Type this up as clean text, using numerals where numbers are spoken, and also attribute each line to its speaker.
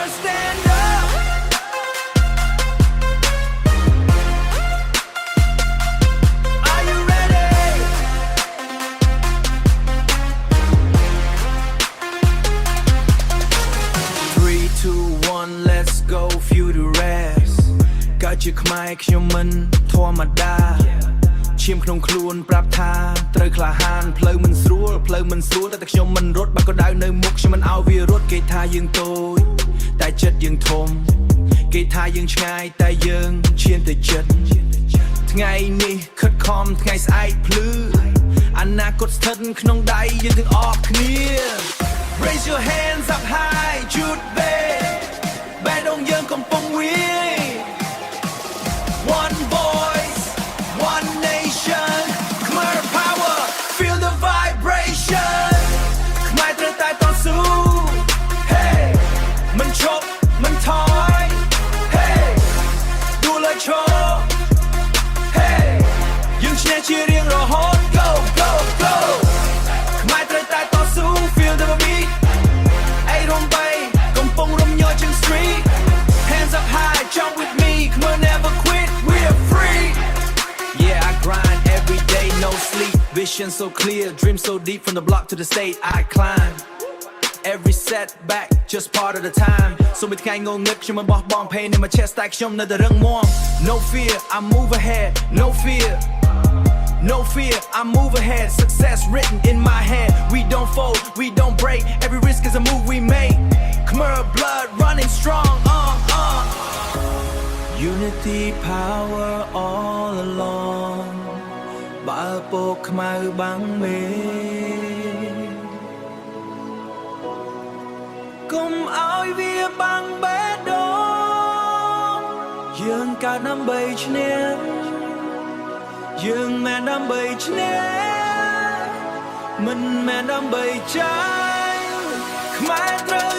Speaker 1: on stand up Are you ready 3, 2, 1 let's go feel the rest កើតជាខ្មែរខ្ញុំមិនធម្មតាឈាមក្នុងខ្លួនប្រាប់ថាត្រូវក្លាហានផ្លូវមិនស្រួលតែខ្ញុំមិនរត់បើក៏ដៅនៅមុខខ្ញុំមិនឲ្យវារត់គេថាយើងតូចតែចិត្តយើងធំគេថាយើងឆ្ងាយតែយើងឈានទៅចិត្តថ្ងៃនេះខិតខំថ្ងៃស្អែកភ្លឺអនាគតស្ថិតក្នុងដៃយើងទាំងអស់គ្នា Raise your hands up high ជូតបេបេះដូងយើងកំពុងវា One voice One nation Khmer power Feel the vibration ខ្មែរត្រូវតែតស៊ូ Hey មិនឈប់មិនថយ Hey ដួលឲ្យឈរ Hey យើងឈ្នះជារៀងរហូត Go go go ខ្មែរត្រូវតែតស៊ូ Feel the beat អីរំបីកំពុងរំញ័រជាង street Hands up high jump with me Khmer never quit we're free Yeah I grind every day no sleep Vision so clear dream so deep from the block to the state I climb Every setback just part of the time សូមមិនថ្ងៃងងឹតខ្ញុំមិនបោះបង់ pain in my chest តែខ្ញុំនៅតែរឹងមាំ No fear I move ahead No fear No fear, I move ahead. Success written in my head. We don't fold, we don't break. Every risk is a move we make. Khmer blood running strong. Unity power all along. Ba po Khmer bang me. Cùng áo vía bang bê đông. Dương cả năm bay trên. យើងមិនដើម្បីឈ្នះមិនមែនដើម្បីចាញ់ខ្មែរត្រូវ